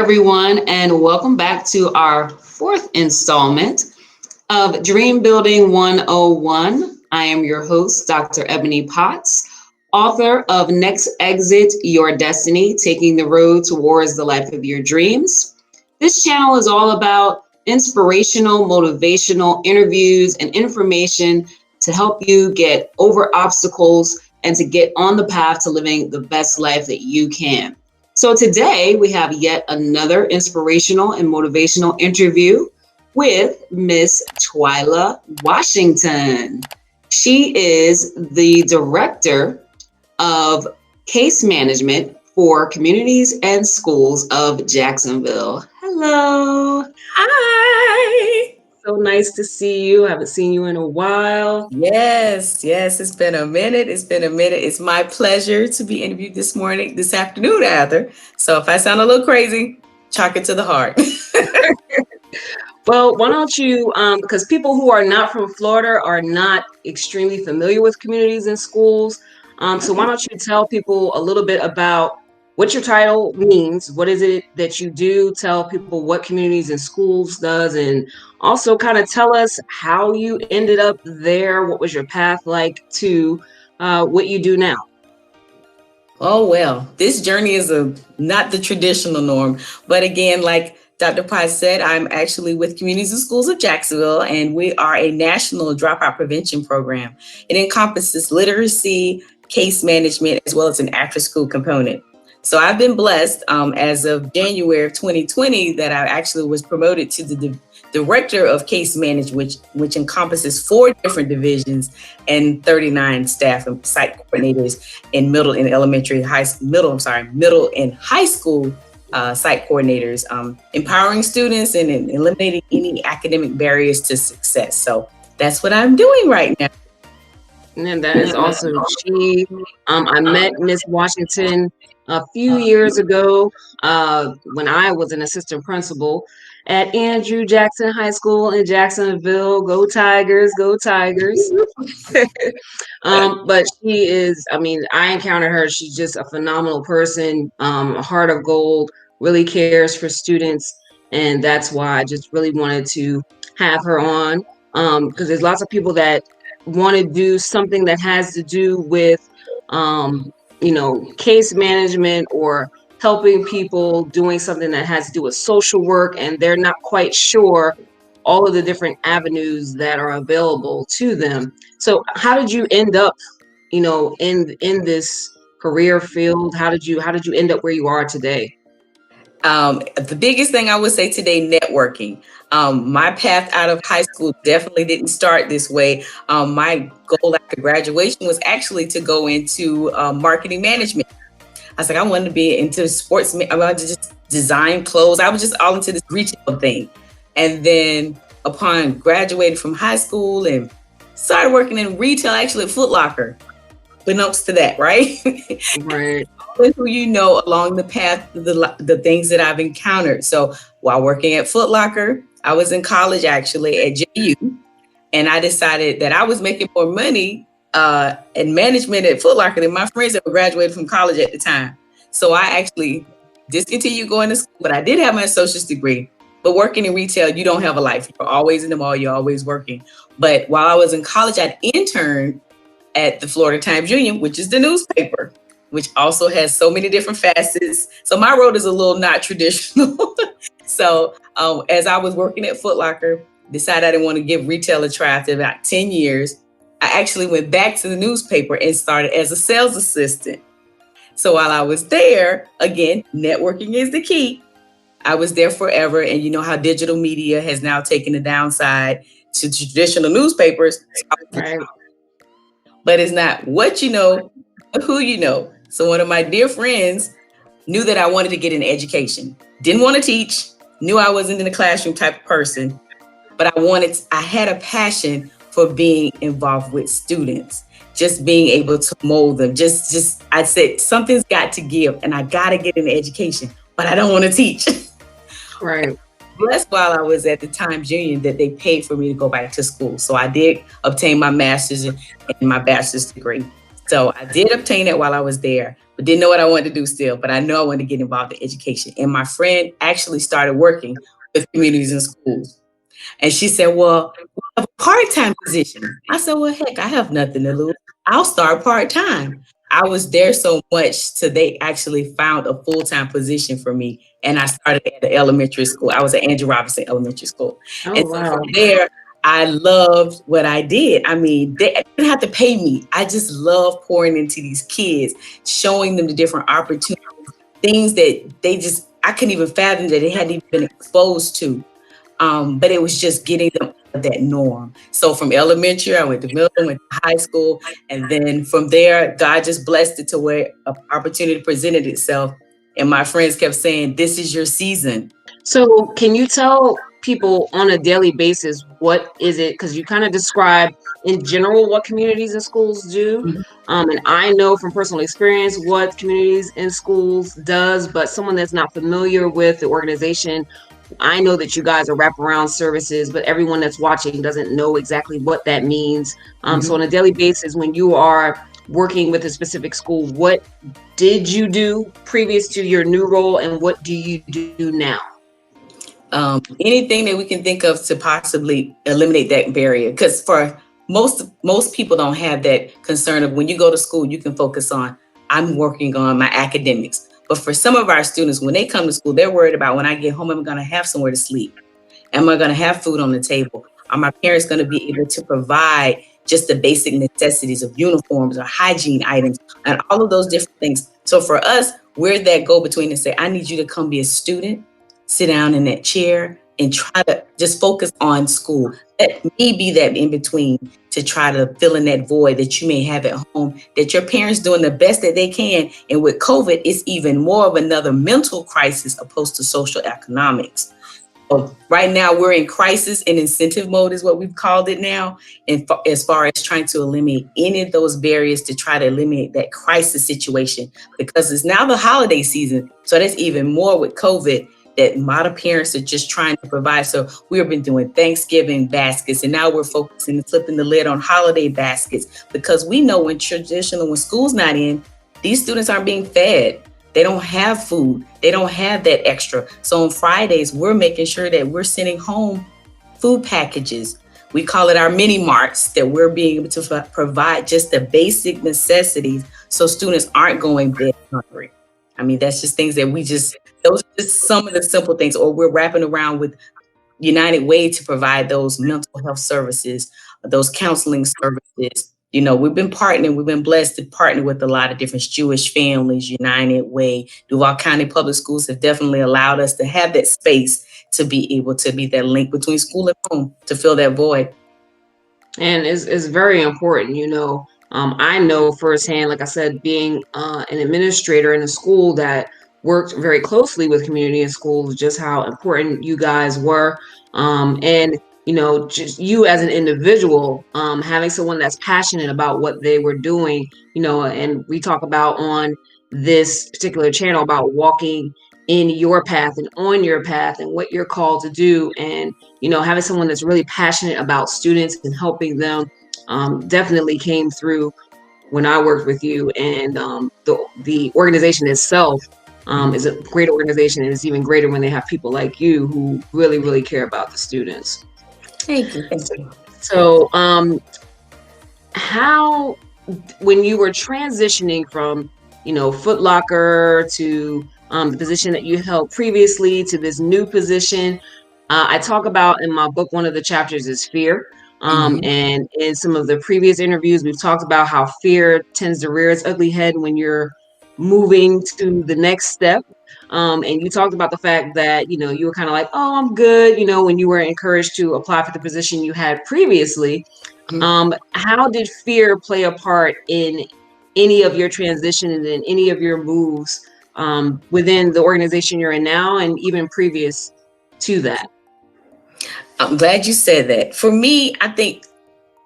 everyone, and welcome back to our fourth installment of Dream Building 101. I am your host, Dr. Ebony Potts, author of Next Exit Your Destiny, Taking the Road Towards the Life of Your Dreams. This channel is all about inspirational, motivational interviews and information to help you get over obstacles and to get on the path to living the best life that you can. So today we have yet another inspirational and motivational interview with Miss Twila Washington. She is the director of case management for Communities and Schools of Jacksonville. Hello. Hi. So nice to see you. I haven't seen you in a while. Yes, it's been a minute. It's my pleasure to be interviewed this afternoon, rather. So if I sound a little crazy, chalk it to the heart. Well, why don't you, because people who are not from Florida are not extremely familiar with communities and schools. So why don't you tell people a little bit about what your title means? What is it that you do? Tell people what Communities and Schools does, and also kind of tell us how you ended up there. What was your path like to what you do now? Oh, well, this journey is not the traditional norm. But again, like Dr. Potts said, I'm actually with Communities and Schools of Jacksonville, and we are a national dropout prevention program. It encompasses literacy, case management, as well as an after-school component. So I've been blessed as of January of 2020 that I actually was promoted to the director of case management, which encompasses 4 different divisions and 39 staff and site coordinators in middle and high school site coordinators, empowering students and eliminating any academic barriers to success. So that's what I'm doing right now. And that is also I met Miss Washington a few years ago when I was an assistant principal at Andrew Jackson High School in Jacksonville. Go Tigers, go Tigers. But she is, I encountered her. She's just a phenomenal person, a heart of gold, really cares for students. And that's why I just really wanted to have her on, because there's lots of people that want to do something that has to do with, case management or helping people, doing something that has to do with social work, and they're not quite sure all of the different avenues that are available to them. So how did you end up, in this career field? How did you end up where you are today? The biggest thing I would say today, networking. My path out of high school definitely didn't start this way. My goal after graduation was actually to go into marketing management. I was like, I wanted to be into sports. I wanted to just design clothes. I was just all into this retail thing. And then upon graduating from high school and started working in retail, actually at Foot Locker. Unbeknownst to that, right? Right. Who you know along the path, the things that I've encountered. So while working at Foot Locker, I was in college actually at JU, and I decided that I was making more money in management at Foot Locker than my friends that were graduated from college at the time. So I actually discontinued going to school, but I did have my associate's degree. But working in retail, you don't have a life. You're always in the mall. You're always working. But while I was in college, I'd interned at the Florida Times-Union, which is the newspaper, which also has so many different facets. So my road is a little not traditional. So as I was working at Foot Locker, decided I didn't want to give retail a try after about 10 years. I actually went back to the newspaper and started as a sales assistant. So while I was there, again, networking is the key. I was there forever. And you know how digital media has now taken the downside to traditional newspapers. Right. But it's not what you know, but who you know. So one of my dear friends knew that I wanted to get an education. Didn't want to teach, knew I wasn't in the classroom type of person, but I had a passion for being involved with students, just being able to mold them. I said, something's got to give and I got to get an education, but I don't want to teach. Right. That's while I was at the Times-Union that they paid for me to go back to school. So I did obtain my master's and my bachelor's degree. So I did obtain it while I was there, but didn't know what I wanted to do still. But I know I wanted to get involved in education. And my friend actually started working with communities and schools. And she said, well, we have a part-time position. I said, well, heck, I have nothing to lose. I'll start part-time. I was there so much till they actually found a full-time position for me. And I started at the elementary school. I was at Andrew Robinson Elementary School. Oh, And so wow. from there, I loved what I did. I mean, they didn't have to pay me. I just love pouring into these kids, showing them the different opportunities, things that I couldn't even fathom that they hadn't even been exposed to. But it was just getting them out of that norm. So from elementary, I went to middle, went to high school. And then from there, God just blessed it to where an opportunity presented itself. And my friends kept saying, this is your season. So can you tell people on a daily basis, what is it? Because you kind of describe in general what communities and schools do. And I know from personal experience what communities and schools does, but someone that's not familiar with the organization, I know that you guys are wraparound services, but everyone that's watching doesn't know exactly what that means. So on a daily basis, when you are working with a specific school, what did you do previous to your new role and what do you do now? Anything that we can think of to possibly eliminate that barrier. Because for most people don't have that concern of when you go to school, you can focus on, I'm working on my academics. But for some of our students, when they come to school, they're worried about when I get home, am I going to have somewhere to sleep? Am I going to have food on the table? Are my parents going to be able to provide just the basic necessities of uniforms or hygiene items and all of those different things? So for us, we're that go between and say, I need you to come be a student, sit down in that chair and try to just focus on school. Let me be that in between to try to fill in that void that you may have at home, that your parents doing the best that they can. And with COVID, it's even more of another mental crisis opposed to social economics. So right now we're in crisis and incentive mode is what we've called it now. And as far as trying to eliminate any of those barriers to try to eliminate that crisis situation, because it's now the holiday season. So that's even more with COVID that a lot of parents are just trying to provide. So we've been doing Thanksgiving baskets and now we're focusing and flipping the lid on holiday baskets because we know when school's not in, these students aren't being fed. They don't have food. They don't have that extra. So on Fridays, we're making sure that we're sending home food packages. We call it our mini marts, that we're being able to provide just the basic necessities so students aren't going bed hungry. I mean, that's just things that those are just some of the simple things, or we're wrapping around with United Way to provide those mental health services, those counseling services. You know, we've been blessed to partner with a lot of different Jewish families. United Way, Duval County Public Schools have definitely allowed us to have that space to be able to be that link between school and home to fill that void. And it's very important, you know. I know firsthand, like I said, being an administrator in a school that worked very closely with community and schools, just how important you guys were. And, you know, just you as an individual, having someone that's passionate about what they were doing, you know, and we talk about on this particular channel about walking in your path and on your path and what you're called to do. And you know, having someone that's really passionate about students and helping them definitely came through when I worked with you. And the organization itself is a great organization, and it's even greater when they have people like you who really, really care about the students. Thank you. So how, when you were transitioning from, you know, Foot Locker to the position that you held previously to this new position, I talk about in my book, one of the chapters is fear. And in some of the previous interviews, we've talked about how fear tends to rear its ugly head when you're moving to the next step. And you talked about the fact that, you know, you were kind of like, oh, I'm good, you know, when you were encouraged to apply for the position you had previously. How did fear play a part in any of your transition and in any of your moves within the organization you're in now and even previous to that? I'm glad you said that. For me, I think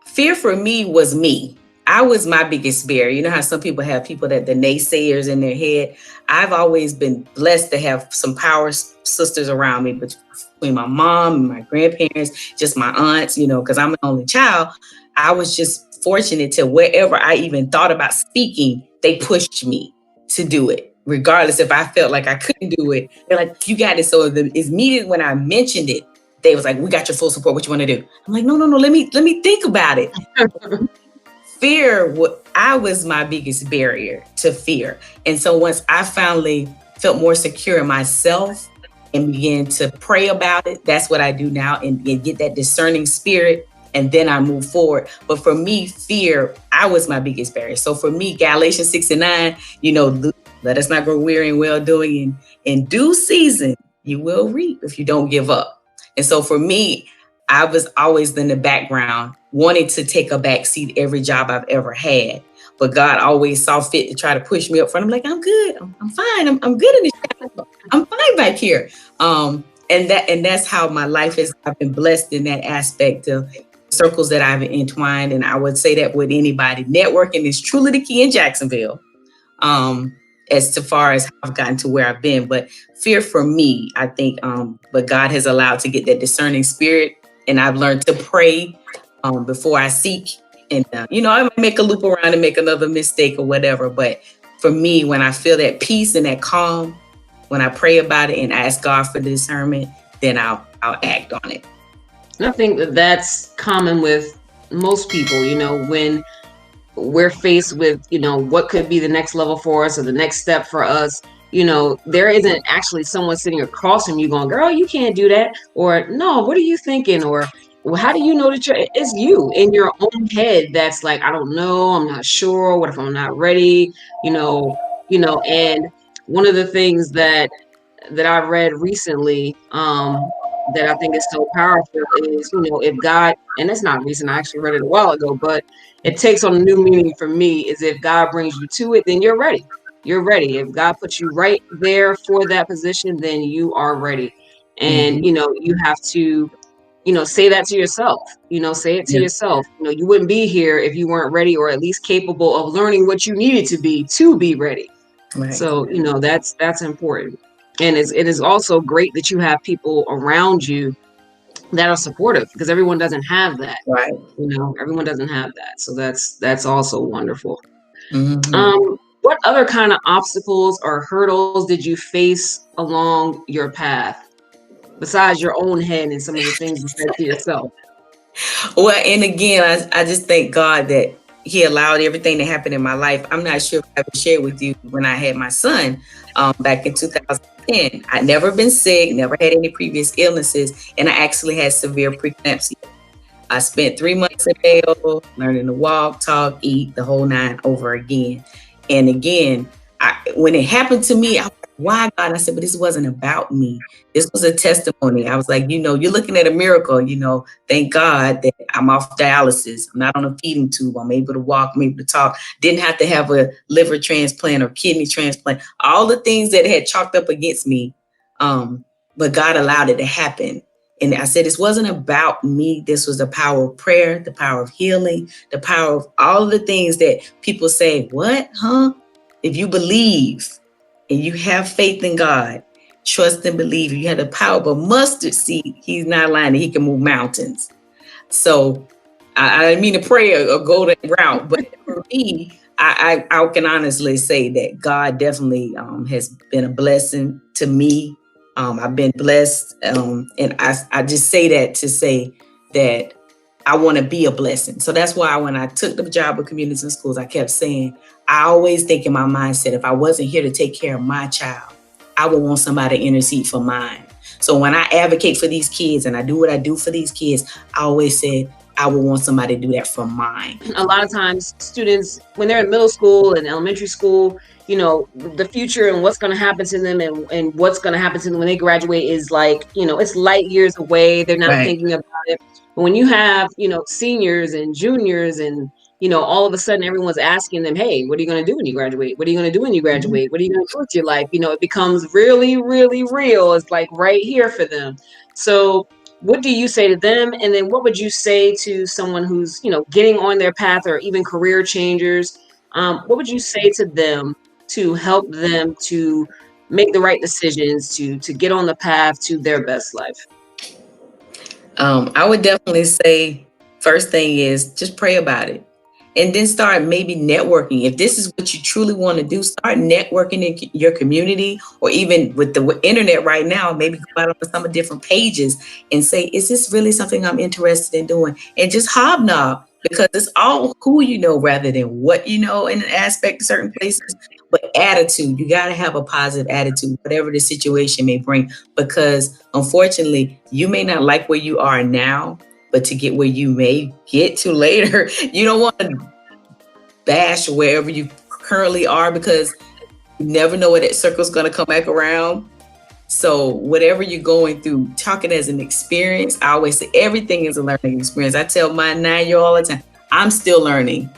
fear for me was me. I was my biggest barrier. You know how some people have people that the naysayers in their head. I've always been blessed to have some power sisters around me, between my mom and my grandparents, just my aunts, you know, because I'm an only child. I was just fortunate to wherever I even thought about speaking, they pushed me to do it. Regardless if I felt like I couldn't do it, they're like, you got it. So it's immediately when I mentioned it, they was like, we got your full support. What you want to do? I'm like, no, let me think about it. Fear, I was my biggest barrier to fear. And so once I finally felt more secure in myself and began to pray about it, that's what I do now, and get that discerning spirit, and then I move forward. But for me, fear, I was my biggest barrier. So for me, Galatians 6:9, let us not grow weary in well doing, and in due season, you will reap if you don't give up. And so for me, I was always in the background, wanting to take a back seat every job I've ever had. But God always saw fit to try to push me up front. I'm like, I'm good. I'm fine. I'm good in this job. I'm fine back here. And that's how my life is. I've been blessed in that aspect of circles that I've entwined. And I would say that with anybody, networking is truly the key in Jacksonville. As far as how I've gotten to where I've been. But fear for me, I think, but God has allowed to get that discerning spirit. And I've learned to pray before I seek. And, I might make a loop around and make another mistake or whatever. But for me, when I feel that peace and that calm, when I pray about it and ask God for discernment, then I'll act on it. And I think that's common with most people, when we're faced with, what could be the next level for us or the next step for us. There isn't actually someone sitting across from you going, girl, you can't do that. Or no, what are you thinking? Or well, how do you know that it's you in your own head that's like, I don't know, I'm not sure. What if I'm not ready? And one of the things that I read recently, that I think is so powerful is, if God, and it's not recent, I actually read it a while ago, but it takes on a new meaning for me, is if God brings you to it, then you're ready. You're ready. If God puts you right there for that position, then you are ready. And, you have to, say that to yourself, say it to yourself. You wouldn't be here if you weren't ready, or at least capable of learning what you needed to be ready. Right. So, that's important. And it is also great that you have people around you that are supportive, because everyone doesn't have that. Right. Everyone doesn't have that. So that's also wonderful. Mm-hmm. What other kind of obstacles or hurdles did you face along your path, besides your own head and some of the things you said to yourself? Well, and again, I just thank God that He allowed everything to happen in my life. I'm not sure if I ever shared with you when I had my son back in 2010. I'd never been sick, never had any previous illnesses, and I actually had severe preeclampsia. I spent 3 months in Vail, learning to walk, talk, eat, the whole nine over again. And again, when it happened to me, I was like, why, God? I said, but this wasn't about me. This was a testimony. I was like, you're looking at a miracle, thank God that I'm off dialysis. I'm not on a feeding tube. I'm able to walk, I'm able to talk. Didn't have to have a liver transplant or kidney transplant. All the things that had chalked up against me, but God allowed it to happen. And I said, this wasn't about me. This was the power of prayer, the power of healing, the power of all of the things that people say, what, huh? If you believe and you have faith in God, trust and believe, you have the power of a mustard seed, He's not lying, He can move mountains. So I didn't mean to pray or go that route, but for me, I can honestly say that God definitely has been a blessing to me. I've been blessed, and I just say that to say that I want to be a blessing. So that's why when I took the job with Communities Schools, I kept saying, I always think in my mindset, if I wasn't here to take care of my child, I would want somebody to intercede for mine. So when I advocate for these kids and I do what I do for these kids, I always said, I would want somebody to do that for mine. A lot of times students, when they're in middle school and elementary school, the future and what's going to happen to them and what's going to happen to them when they graduate is like, it's light years away. They're not thinking about it. But when you have, seniors and juniors and, all of a sudden everyone's asking them, hey, what are you going to do when you graduate? What are you going to do when you graduate? What are you going to do with your life? It becomes really, really real. It's like right here for them. So what do you say to them? And then what would you say to someone who's, getting on their path, or even career changers? What would you say to them to help them to make the right decisions, to get on the path to their best life? I would definitely say, first thing is just pray about it. And then start maybe networking. If this is what you truly want to do, start networking in your community, or even with the internet right now, maybe go out on some of different pages and say, is this really something I'm interested in doing? And just hobnob, because it's all who you know rather than what you know in an aspect of certain places. But attitude, you got to have a positive attitude, whatever the situation may bring, because unfortunately, you may not like where you are now, but to get where you may get to later, you don't want to bash wherever you currently are, because you never know when that circle's going to come back around. So whatever you're going through, talking as an experience, I always say everything is a learning experience. I tell my 9-year-old all the time, I'm still learning.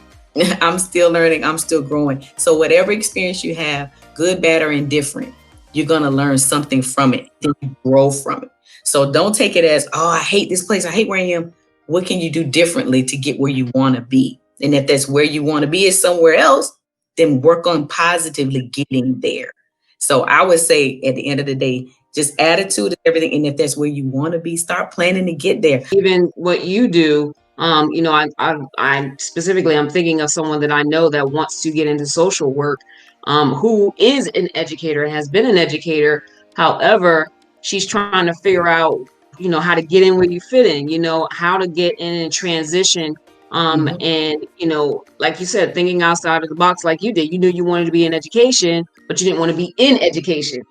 I'm still learning. I'm still growing. So whatever experience you have, good, bad, or indifferent, you're going to learn something from it. Then you grow from it. So don't take it as, oh, I hate this place. I hate where I am. What can you do differently to get where you want to be? And if that's where you want to be is somewhere else, then work on positively getting there. So I would say at the end of the day, just attitude and everything. And if that's where you want to be, start planning to get there. Even what you do, I specifically, I'm thinking of someone that I know that wants to get into social work, who is an educator and has been an educator. However, she's trying to figure out, how to get in where you fit in, how to get in and transition. And, like you said, thinking outside of the box, like you did, you knew you wanted to be in education, but you didn't want to be in education,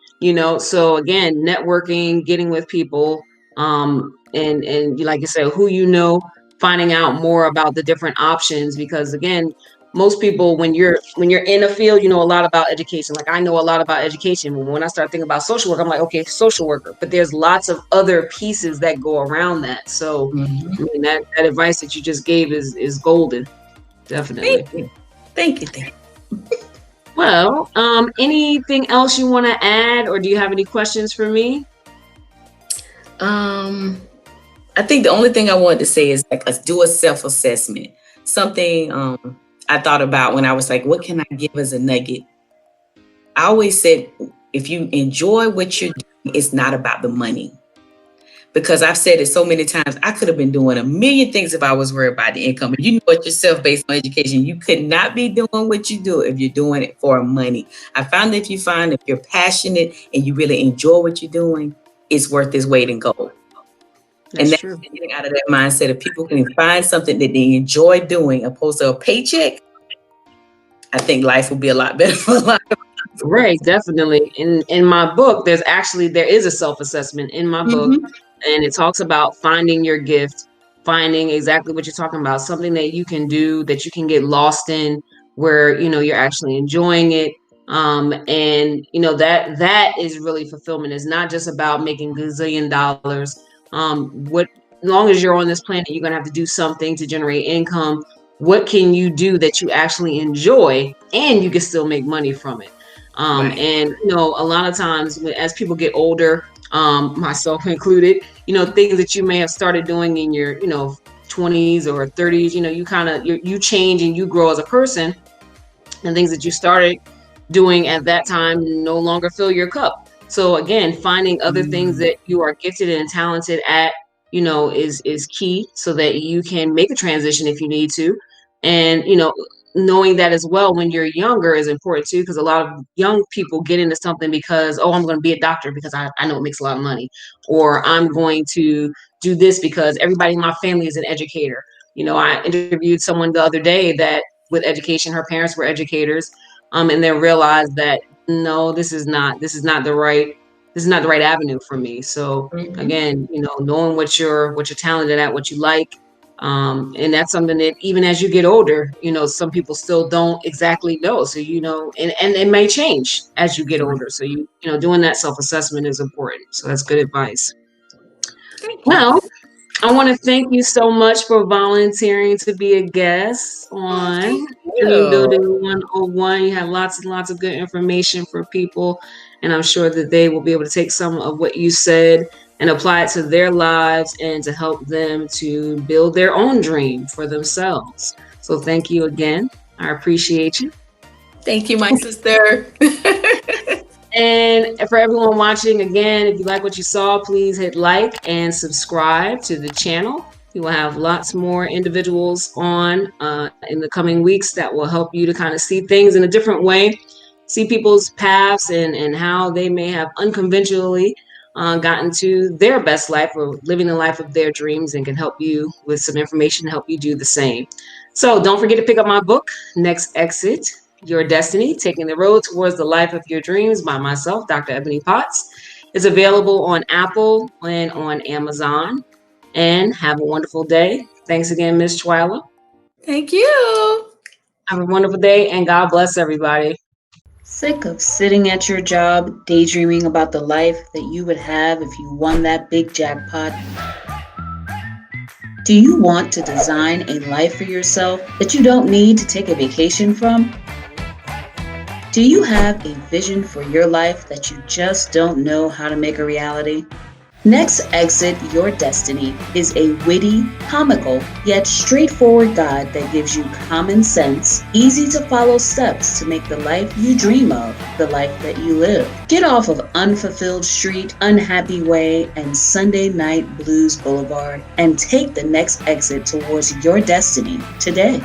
so again, networking, getting with people, and like you said, who finding out more about the different options, because again, most people, when you're in a field, you know a lot about education. Like I know a lot about education, but when I start thinking about social work, I'm like, okay, social worker, but there's lots of other pieces that go around that. So I mean, that advice that you just gave is golden. Definitely. Thank you. Well, anything else you want to add, or do you have any questions for me? I think the only thing I wanted to say is like, let's do a self-assessment. Something I thought about when I was like, what can I give as a nugget? I always said, if you enjoy what you're doing, it's not about the money. Because I've said it so many times, I could have been doing a million things if I was worried about the income. You know it yourself based on education. You could not be doing what you do if you're doing it for money. I found that if you're passionate and you really enjoy what you're doing, it's worth its weight in gold. That's true. Getting out of that mindset of people can find something that they enjoy doing opposed to a paycheck, I think life will be a lot better for a lot of people. Right, definitely. In my book, there is a self-assessment in my book, and it talks about finding your gift, finding exactly what you're talking about, something that you can do, that you can get lost in, where you're actually enjoying it. And that is really fulfillment. It's not just about making gazillion dollars. As long as you're on this planet, you're gonna have to do something to generate income. What can you do that you actually enjoy and you can still make money from it? Right. And a lot of times as people get older, myself included, things that you may have started doing in your 20s or 30s, you change and you grow as a person, and things that you started doing at that time no longer fill your cup. So again, finding other things that you are gifted and talented at, is key, so that you can make a transition if you need to. And, knowing that as well when you're younger is important too, because a lot of young people get into something because, oh, I'm going to be a doctor because I know it makes a lot of money, or I'm going to do this because everybody in my family is an educator. I interviewed someone the other day that with education, her parents were educators, and then realized that no, this is not the right avenue for me. So again, knowing what you're talented at, what you like, and that's something that even as you get older, some people still don't exactly know. So and it may change as you get older. So doing that self-assessment is important. So that's good advice. Well, I want to thank you so much for volunteering to be a guest on Dream Building 101. You have lots and lots of good information for people, and I'm sure that they will be able to take some of what you said and apply it to their lives and to help them to build their own dream for themselves. So thank you again. I appreciate you. Thank you, my sister. And for everyone watching, again, if you like what you saw, please hit like and subscribe to the channel. We will have lots more individuals on in the coming weeks that will help you to kind of see things in a different way, see people's paths and how they may have unconventionally gotten to their best life or living the life of their dreams, and can help you with some information to help you do the same. So don't forget to pick up my book, Next Exit, Your Destiny, Taking the Road Towards the Life of Your Dreams, by myself, Dr. Ebony Potts. It's available on Apple and on Amazon. And have a wonderful day. Thanks again, Miss Twila. Thank you. Have a wonderful day, and God bless everybody. Sick of sitting at your job, daydreaming about the life that you would have if you won that big jackpot? Do you want to design a life for yourself that you don't need to take a vacation from? Do you have a vision for your life that you just don't know how to make a reality? Next Exit Your Destiny is a witty, comical, yet straightforward guide that gives you common sense, easy to follow steps to make the life you dream of the life that you live. Get off of Unfulfilled Street, Unhappy Way, and Sunday Night Blues Boulevard and take the next exit towards your destiny today.